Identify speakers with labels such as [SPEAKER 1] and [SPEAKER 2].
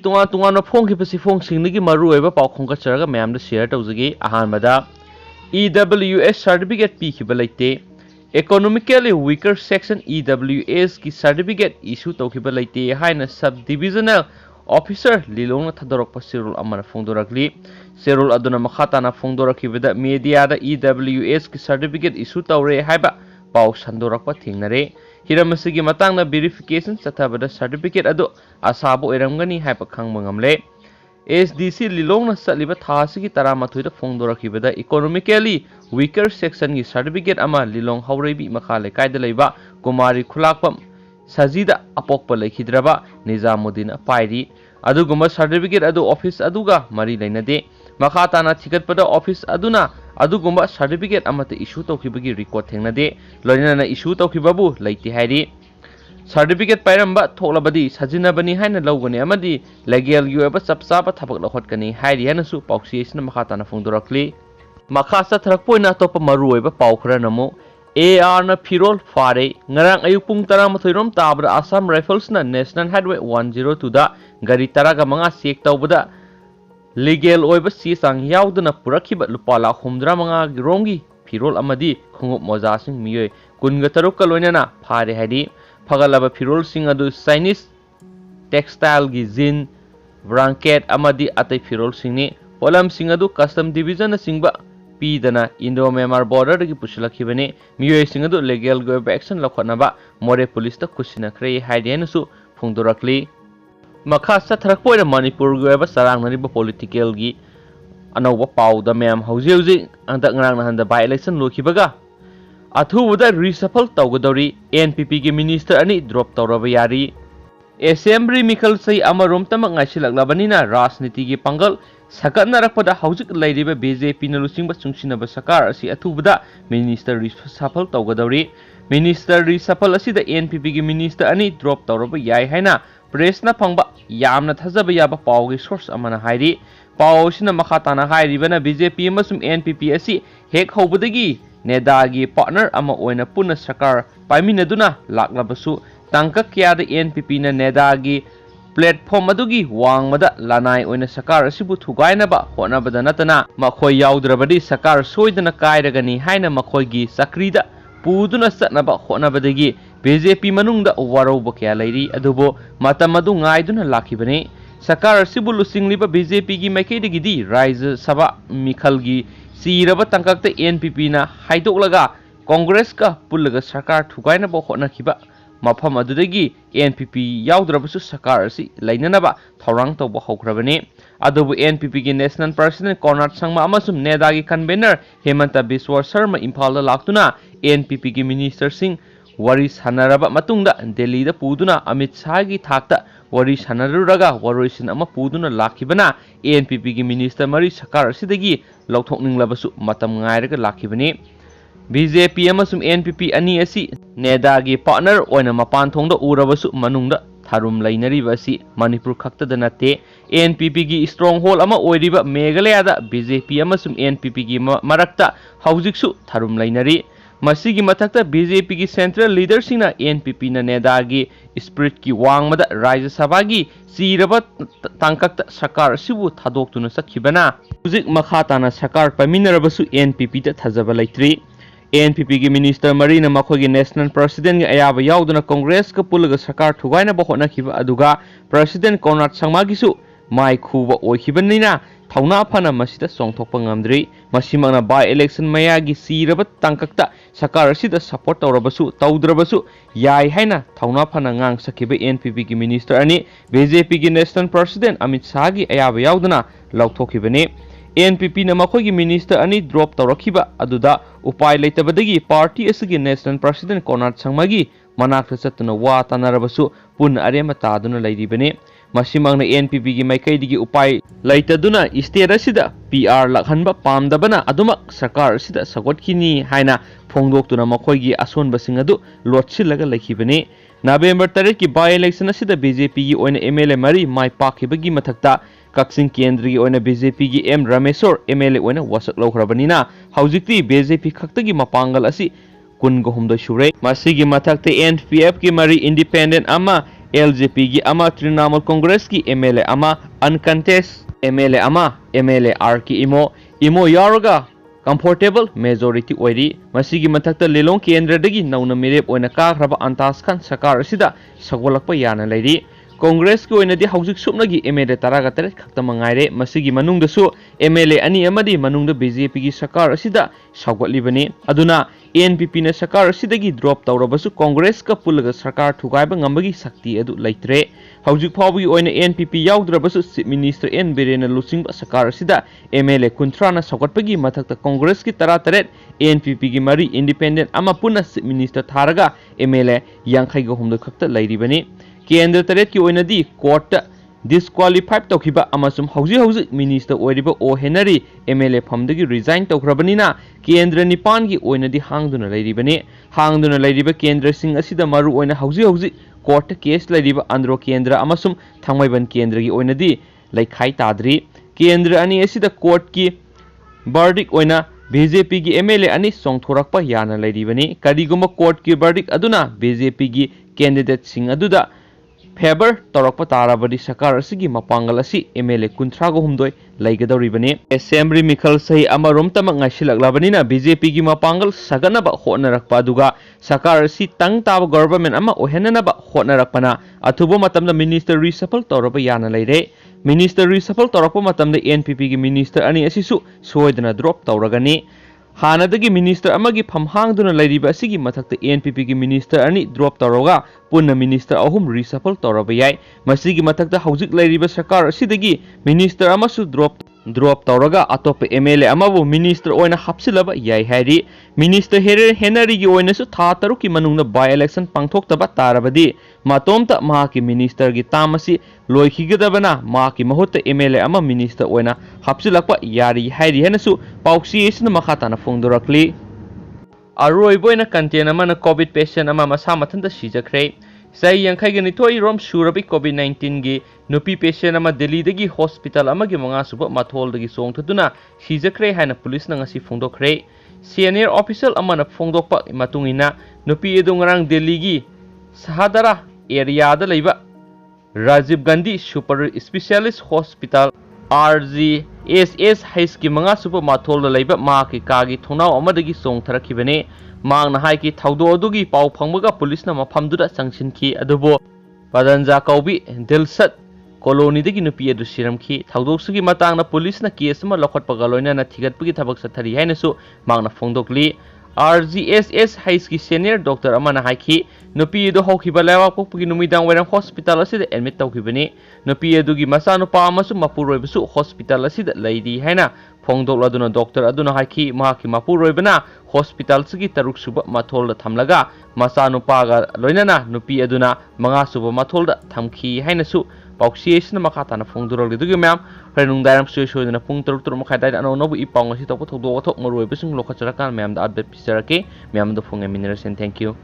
[SPEAKER 1] तुंगा फोंग की फोंग सिंह मरुब पाखों का मैम शेयर तौजगे अहमद EWS सर्टिफिकेट पीखिब लेते इकोनॉमिकली वीकर सेक्शन EWS की सर्टिफिकेट इशू तौखिब लेते हाइना सब डिविजनल ऑफिसर लिलोंग थदरप सेरुल अमर फोंदोरकली सेरुल अदुना मखाताना फोंदोरखिबदा मीडिया EWS की सर्टिफिकेट इशू तौरे हाइबा पाउ संदोरप थेंगनरे हिरम असिगी मतंगना वेरिफिकेशन चथाबदा सर्टिफिकेट अदु असाबो ओइरमगनी हाइबा खंगबा ngamle SDC लिलोंग चलिबा थासिगी तरामाथुइदा फोंदोरखिबदा इकोनॉमिकली वीकर सेक्शन की सर्टिफिकेट अमा लिलोंग हौरेबी मखा लेकाइदा लेबा कुमारी खुलाकपम सजीदा अपोकप लेखिद्रबा निजामुद्दीन पाइरी अदुगुम्बा सर्टिफिकेट अदु ऑफिस अदुगा मरी लेनदे मखा ताना थिगतपदा ऑफिस अदुना अदुगुम्बा सर्टिफिकेट अमत इशू तौखिबगी रिकॉर्ड थेंगनदे लोइनाना इशू तौखिबाबु लेति हाइरी सर्टिफिकेट पाइरंबा थोलबदी सजिनबनी हाइना लौगनी अमदी लेगल गी ओइबा चपचाबा थबक लखोटकनी हाइरी हाइनासु पाउसिएसना मखा ताना फोंदोरक्ली मखा चथरकपोइना तोप मरु ओइबा पाउ खरा नमो AR na फिरोल फारे ngarang ayuk pung 13 rom tabra Assam Rifles na National Highway 102 da gari taraga manga sek tawbada legal oiba si sang yauduna purakhiba lupa la humdra manga rongi फिरोल amadi khungup moja sing miyoi kunga taruk ka loinana phare hadi phagalaba फिरोल sing adu Chinese textile gi zin blanket amadi atai फिरोल sing ni polam sing adu custom division na singba पीदना Indo Myanmar border की पुछलखिबने मियोय सिंगदु legal गोब action लखनबा Moreh police त खुसिनख्रे हाइदेनसु फोंदोरक्ली मखा सथरकपोय मणिपुर गोब सरांगनरिब पॉलिटिकल गी अनौब पाउदा मैम हौजे हौजे अंतक ngrang हंद बाय इलेक्शन लोखिबगा अथुबदा रिसफल तौगदौरी NPP की मिनिस्टर अनि ड्रॉप तौरब यारी असेंबली मिखल सही अमरोम तमक ngaisilaklabaniना राजनीति की पंगल सकनरकपदा हौजिक लैरिबा BJP न लुसिंगबा चुंगसिनबा सरकार असि अथुबदा मिनिस्टर रिसफल तौगदौरी मिनिस्टर रिसफल असिदा NPP की मिनिस्टर अनि ड्रॉप तौरब याय हैना प्रेसना फंगबा यामना थजबा याबा पावगी सोर्स अमना हाइरी पावसिना मखाताना हाइरिबना BJP अमसुम NPP असि हेक हौबदगी नेदागी पार्टनर अमा ओइना पुना सरकार पाइमिनदुना लाक्लबसु तंका क्याद NPP न नेदागी प्लेटफॉर्म अदुगी वांगमदा लानाय ओइना सरकार असिबु थुगाइनबा होनबदा नतना मखोय याउद्रबदी सरकार सोइदना कायरगनी हाइना मखोयगी सक्रीदा पुदुना सतनबा होनबदगी BJP मनुंगदा वारौब क्या लैरी अदुबो मतम अदु गाइदुना लाखिबने सरकार असिबु लुसिंगलिबा BJP की मैकेदगिदी राज्य सभा मिखलगी सीरबा तंककते NPP ना हाइदोकलगा कांग्रेस का पुल्लगा सरकार थुगाइनबा होनखिबा मफम अदुदगी NPP याउद्रबसु सरकार असि लैननबा थौरांग तौबा हौख्रबने अदुबु NPP की नेशनल प्रेसिडेंट कोनाट संगमा अमसुम नेदागी कन्वेनर हेमंत बिस्वा शर्मा इम्फालदा लाक्तुना NPP की मिनिस्टर सिंह वरी सानरबा मतुंगदा दिल्लीदा पुदुना अमित शाह की थाकता वरी सानरुरगा वरोइसिन अमा पुदुना लाखिबना NPP की मिनिस्टर मरी सरकार असिदगी लौथोकनिंगलबसु मतम गायरगा लाखिबने BJP अमसुम NPP अनि असि नेदागी पार्टनर ओइना मपान थोंदा उरबसु मनुंगदा थारुम लैनरिबा असि मणिपुर खक्तदा नते NPP की स्ट्रॉन्ग होल अमा ओइरिबा मेघालयदा BJP अमसुम NPP की मरक्ता हौजिकसु थारुम लैनरी मसीगी मथक्ता BJP की सेंट्रल लीडर सिंगना NPP न नेदागी स्पिरिट की वांगमदा राज्य सभा की सीरबा तंकक्ता सरकार सिबु थादोक्तुना सखिबना हुजिक मखाताना सरकार पाइमिनरबसु NPP ता थजबा लैत्रि NPP की मिनिस्टर मरी न मखोगी नेशनल प्रेसिडेंट अयाब याउदना कांग्रेस का पुलगा सरकार थुगाइनबा होनखिबा अदुगा प्रेसिडेंट कोनाट संगमागिसु माइ खुबा ओइखिबनिना थौना फना मसिदा सोंथोकपा ngamdri मसिमंगना बाय इलेक्शन मयागी सीरबा तंकक्ता सरकार असिदा सपोर्ट तौरबसु तौद्रबसु याय हैना थौना फना ngang सखिबा NPP की मिनिस्टर अनि BJP की नेशनल प्रेसिडेंट अमित शाह की अयाब याउदना लौथोखिबने NPP न मखोगी मिनिस्टर अनि ड्रॉप तौरखिबा अदुदा उपाय लेतबदगी पार्टी असगी नेशनल प्रेसिडेंट कोनाट संगमागी मनाक्ता चतुना वा तानरबसु पुन अरेमा तादुना लैरिबने मसिमंगना NPP की मैकैदिगी उपाय लेतदुना स्टेट असिदा PR लखनबा पामदबना अदुमक सरकार असिदा सगोटखिनी हाइना फोंदोक्तुना मखोगी असोनबसिंग अदु लोटसिलगा लैखिबने नवेंबर 3 की बाय इलेक्शन असिदा BJP की ओइना MLA मरी माइ पाखिबगी मथक्ता कक्सिंग केंद्र की ओइना BJP की M रामेश्वर MLA ओइना वसक लौखरबनिना हौजिकती BJP खक्तगी मपांगल असि कुनगहुमदो सुरे मसिगी मथक्ते NPF की मरी इंडिपेंडेंट अमा LJP की अमा Trinamool Congress की MLA अमा uncontested MLA अमा MLA R की इमो यारोगा comfortable majority ओइरी मसीगी मथक्ता लेलोंग केंद्रदगी नौना मिरेप ओइना काखरबा अंतास खान सरकार असिदा सगोलकपा याना लैरी कांग्रेस की ओइनदी हौजिक सुपनगी MLA तरागा तरे खक्ता मंगाइरे मसीगी मनुंगदसु MLA अनि अमदी मनुंगद BJP की सरकार असिदा सगोलिबनी अदुना ANPP ने सरकार असिदगी ड्रॉप तौरबसु कांग्रेस का पुलगा सरकार ठुगाइबा ngambagi शक्ति अदु लैत्रे हौजिक फावगी ओइना ANPP याउद्रबसु चीफ मिनिस्टर एन बिरेन लुसिंग सरकार असिदा MLA कुंथ्राना सगोटपगी मथक्ता कांग्रेस की तरा तरेट ANPP की मरी इंडिपेंडेंट अमा पुना चीफ मिनिस्टर थारगा MLA यांखैगा हुमदो खक्ता लैरिबनी केंद्र तरेट की ओइनदी कोर्ट disqualified तौखिबा अमसुम हौजी मिनिस्टर ओइरिबा ओ हेनरी MLA फमदगी रिजाइन तौखरबनिना केंद्र निपान की ओइनदी हांगदुना लैरिबा केंद्र सिंह असिदा मरु ओइना हौजी कोर्ट केस लैरिबा आंध्र केंद्र अमसुम थांगमैबन केंद्र की ओइनदी लैखाई ताद्री केंद्र अनि असिदा कोर्ट की वर्डिक ओइना BJP की MLA अनि सोंगथोरकपा याना लैरिबनी करिगुमा कोर्ट की वर्डिक अदुना BJP की कैंडिडेट सिंह अदुदा फेवर तौरप ताराबदी सरकार असिगी मपांगल असि MLA कुंथ्रागो हुमदोय लैगदौरिबनी असेंबली मिखल सही अमरोम तमक ngaisilaklabaniना BJP की मपांगल सगनबा होटनरकपा दुगा सरकार असि तंग ताब गवर्नमेंट अमा ओहेननबा होटनरकपना अथुबो मतमदा मिनिस्टर रिसफल तौरब याना लैरे मिनिस्टर रिसफल तौरप मतमदा ANPP की मिनिस्टर अनि असिसु सोयदना ड्रॉप तौरगनी हानदगी मिनिस्टर अमगी फमहांगदुना लैरिबा असिगी मथक्ता ANPP की मिनिस्टर अनि ड्रॉप तौरगा पुन्ना मिनिस्टर अहुम रिसफल तौरब याय मसिगी मथक्ता हौजिक लैरिबा सरकार असिदगी मिनिस्टर अमसु ड्रॉप तौरगा अतोप MLA अमबु मिनिस्टर ओइना हापसिलबा याय हाइरी मिनिस्टर हेनरी की ओइनासु था तरुक की मनुंगना बाय इलेक्शन पांगथोक्तबा तारबदी मातोमता माकी मिनिस्टर की तामसी लोइखिगदबना माकी महुत्ता MLA अमा मिनिस्टर ओइना हापसिलकपा यारी हाइरी हेनसु पाउक्सियेसन मखाताना फोंदोरकली अरोइबोइना कंटेन अमाना कोविड पेशेंट अमा मसा मथंदा सिजख्रे सही यांखैगे निथोई रोम सुरबी कोविड-19 की नुपी पेशेंट अमा दिल्ली दगी हॉस्पिटल अमागे मंगा सुब माथोल दगी सोंगथदुना सिजख्रे हाइना पुलिस नंगसी फोंदोखरे सीनियर ऑफिसर अमाना फोंदोकपा मतुंगिना नुपी एदु ngarang दिल्ली की सहादरा एरिया दा लैबा Rajiv Gandhi super specialist hospital RGSS हाइस की मंगा सुब माथोल लैबा मा की कागी थोनाव अमदगी सोंगथरखिबने मांगना हाई की थौदो अदुगी पाउ फंगबगा पुलिस न मफमदुदा संगसिनखी अदुबो पदंजा कौबी दिलसत कॉलोनी दगी नुपी अदु सिरमखी थौदोसुगी मतांगना पुलिस न केस अमा लखटपगा लोइना थिगतपगी थबक सथरी हाइनसु मांगना फोंदोकली RGSS हाइस की सीनियर डॉक्टर अमाना हाइखी नुपी अदु हौखिबा लेवा पोकपगी नुमिदांग वैरम हॉस्पिटल असिदा एडमिट तौखिबनी नुपी अदुगी मसानुपा अमसु मपुरोइबसु हॉस्पिटल असिदा लैरी हाइना फोंदोकलादुना डॉक्टर अदुना हाइखी माकी मपुरोइबना हॉस्पिटल सगी तरुक सुब मथोल थमलगा मसानुपागा लोइनाना नुपी अदुना मंगा सुब मथोल थमखी हाइनसु पाउक्सियेसन मखाताना फोंदोरगदुगी मैम हरेनुंगदारम सोयसोयदना पुंग तरुक तरुक मखाइदाइ अनौनबु इपांग असि तोप थौदो अथोक मरुइबसुंग लोखचरकान मैम दा अपडेट पिसरके मैम द फोंगे मिनरसेन थैंक यू।